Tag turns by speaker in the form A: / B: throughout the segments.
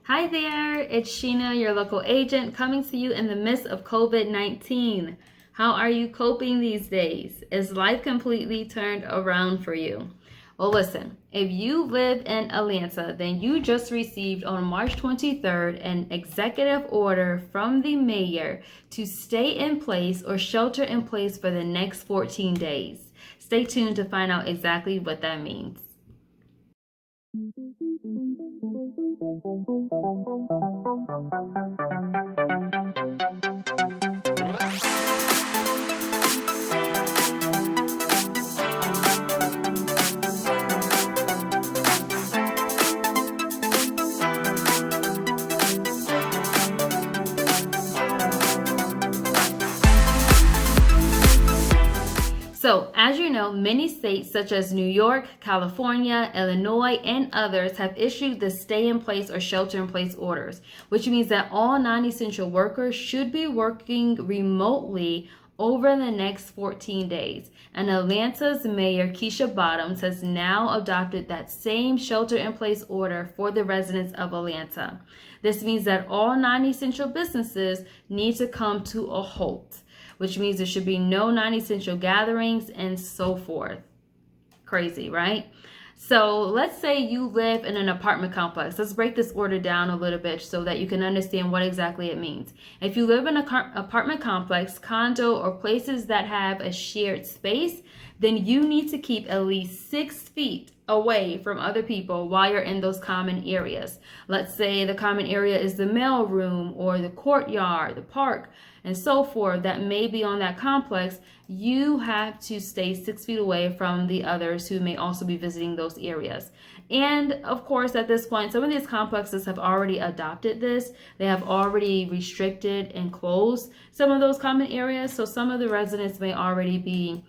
A: Hi there, it's Sheena, your local agent, coming to you in the midst of COVID-19. How are you coping these days? Is life completely turned around for you? Well, listen, if you live in Atlanta, then you just received on March 23rd an executive order from the mayor to stay in place or shelter in place for the next 14 days. Stay tuned to find out exactly what that means. So, as you know, many states such as New York, California, Illinois, and others have issued the stay in place or shelter in place orders, which means that all non-essential workers should be working remotely over the next 14 days. And Atlanta's Mayor Keisha Bottoms has now adopted that same shelter in place order for the residents of Atlanta. This means that all non-essential businesses need to come to a halt, which means there should be no non-essential gatherings and so forth. Crazy, right? So let's say you live in an apartment complex. Let's break this order down a little bit so that you can understand what exactly it means. If you live in an apartment complex, condo, or places that have a shared space, then you need to keep at least 6 feet away from other people while you're in those common areas. Let's say the common area is the mail room or the courtyard, the park, and so forth that may be on that complex. You have to stay 6 feet away from the others who may also be visiting those areas. And of course, at this point, some of these complexes have already adopted this. They have already restricted and closed some of those common areas. So some of the residents may already be,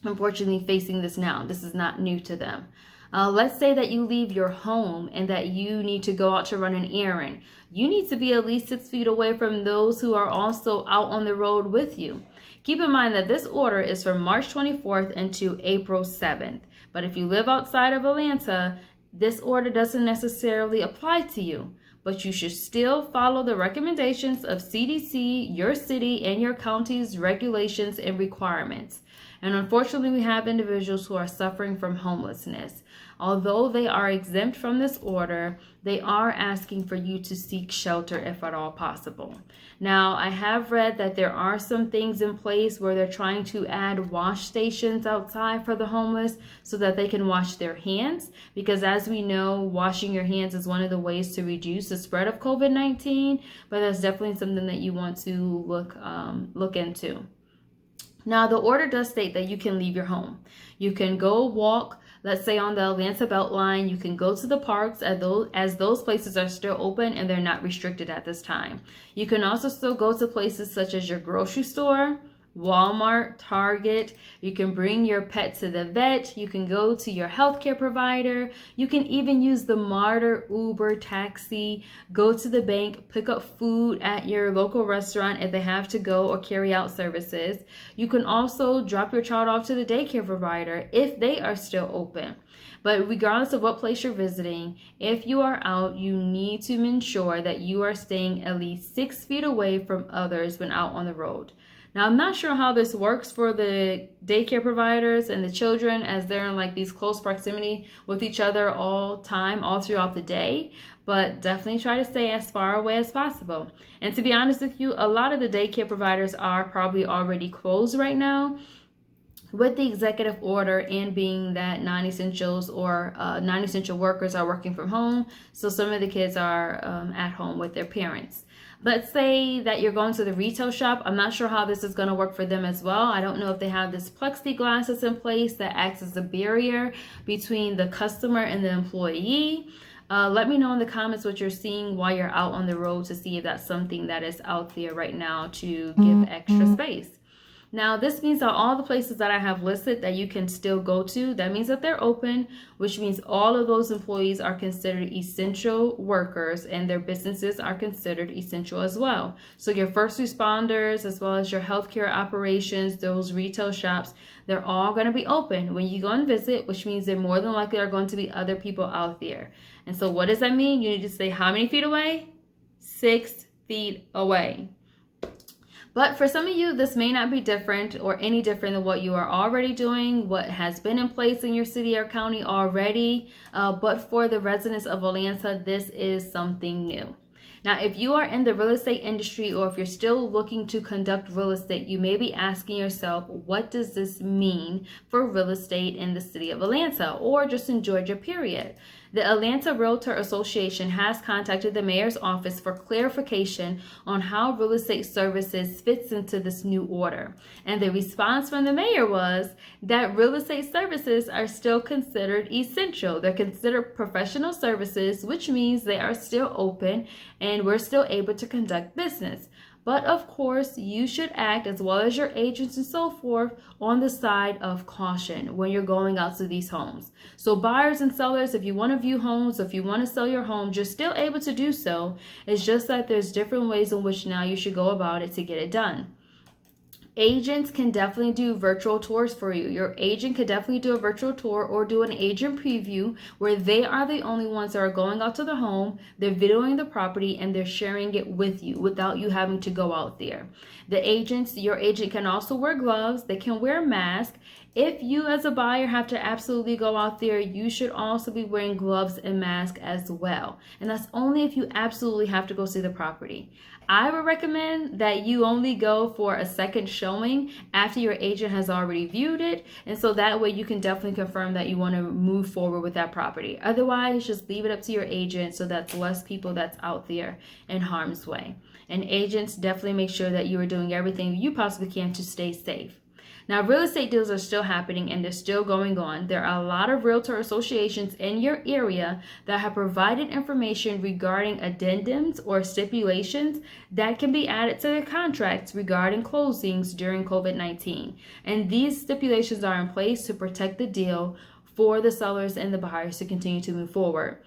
A: unfortunately, facing this now. This is not new to them. Let's say that you leave your home and that you need to go out to run an errand. You need to be at least 6 feet away from those who are also out on the road with you. Keep in mind that this order is from March 24th into April 7th. But if you live outside of Atlanta, this order doesn't necessarily apply to you. But you should still follow the recommendations of CDC, your city, and your county's regulations and requirements. And unfortunately, we have individuals who are suffering from homelessness. Although they are exempt from this order, they are asking for you to seek shelter if at all possible. Now, I have read that there are some things in place where they're trying to add wash stations outside for the homeless so that they can wash their hands. Because as we know, washing your hands is one of the ways to reduce the spread of COVID-19. But that's definitely something that you want to look into. Now, the order does state that you can leave your home. You can go walk, let's say on the Atlanta Beltline. You can go to the parks as those places are still open and they're not restricted at this time. You can also still go to places such as your grocery store, Walmart, Target. You can bring your pet to the vet. You can go to your healthcare provider. You can even use the Martyr Uber taxi, go to the bank, pick up food at your local restaurant if they have to go or carry out services. You can also drop your child off to the daycare provider if they are still open. But regardless of what place you're visiting, if you are out, you need to ensure that you are staying at least 6 feet away from others when out on the road. Now, I'm not sure how this works for the daycare providers and the children as they're in like these close proximity with each other all throughout the day, but definitely try to stay as far away as possible. And to be honest with you, a lot of the daycare providers are probably already closed right now with the executive order and being that non-essentials or non-essential workers are working from home. So some of the kids are at home with their parents. Let's say that you're going to the retail shop. I'm not sure how this is going to work for them as well. I don't know if they have this plexiglass that's in place that acts as a barrier between the customer and the employee. Let me know in the comments what you're seeing while you're out on the road to see if that's something that is out there right now to give extra space. Now, this means that all the places that I have listed that you can still go to, that means that they're open, which means all of those employees are considered essential workers and their businesses are considered essential as well. So your first responders, as well as your healthcare operations, those retail shops, they're all going to be open when you go and visit, which means there more than likely are going to be other people out there. And so what does that mean? You need to say how many feet away? 6 feet away. But for some of you, this may not be different or any different than what you are already doing, what has been in place in your city or county already. But for the residents of Atlanta, this is something new. Now, if you are in the real estate industry or if you're still looking to conduct real estate, you may be asking yourself, what does this mean for real estate in the city of Atlanta or just in Georgia, period? The Atlanta Realtor Association has contacted the mayor's office for clarification on how real estate services fits into this new order. And the response from the mayor was that real estate services are still considered essential. They're considered professional services, which means they are still open and we're still able to conduct business. But of course, you should act, as well as your agents and so forth, on the side of caution when you're going out to these homes. So buyers and sellers, if you want to view homes, if you want to sell your home, you're still able to do so. It's just that there's different ways in which now you should go about it to get it done. Agents can definitely do virtual tours for you. Your agent could definitely do a virtual tour or do an agent preview where they are the only ones that are going out to the home, they're videoing the property, and they're sharing it with you without you having to go out there. Your agent can also wear gloves, they can wear a mask. If you as a buyer have to absolutely go out there, you should also be wearing gloves and mask as well. And that's only if you absolutely have to go see the property. I would recommend that you only go for a second showing after your agent has already viewed it. And so that way you can definitely confirm that you want to move forward with that property. Otherwise, just leave it up to your agent so that's less people that's out there in harm's way. And agents, definitely make sure that you are doing everything you possibly can to stay safe. Now, real estate deals are still happening and they're still going on. There are a lot of realtor associations in your area that have provided information regarding addendums or stipulations that can be added to their contracts regarding closings during COVID-19. And these stipulations are in place to protect the deal for the sellers and the buyers to continue to move forward.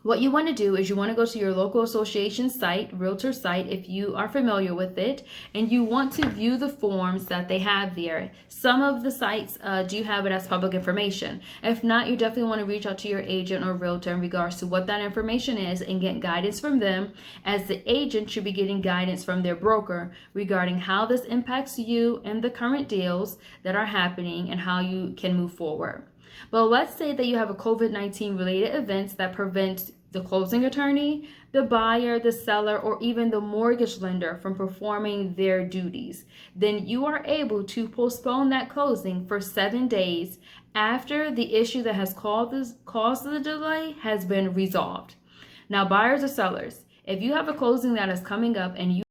A: What you want to do is you want to go to your local association site, realtor site, if you are familiar with it, and you want to view the forms that they have there. Some of the sites do have it as public information. If not, you definitely want to reach out to your agent or realtor in regards to what that information is and get guidance from them, as the agent should be getting guidance from their broker regarding how this impacts you and the current deals that are happening and how you can move forward. But let's say that you have a COVID-19 related event that prevents the closing attorney, the buyer, the seller, or even the mortgage lender from performing their duties. Then you are able to postpone that closing for 7 days after the issue that has caused the delay has been resolved. Now, buyers or sellers, if you have a closing that is coming up and you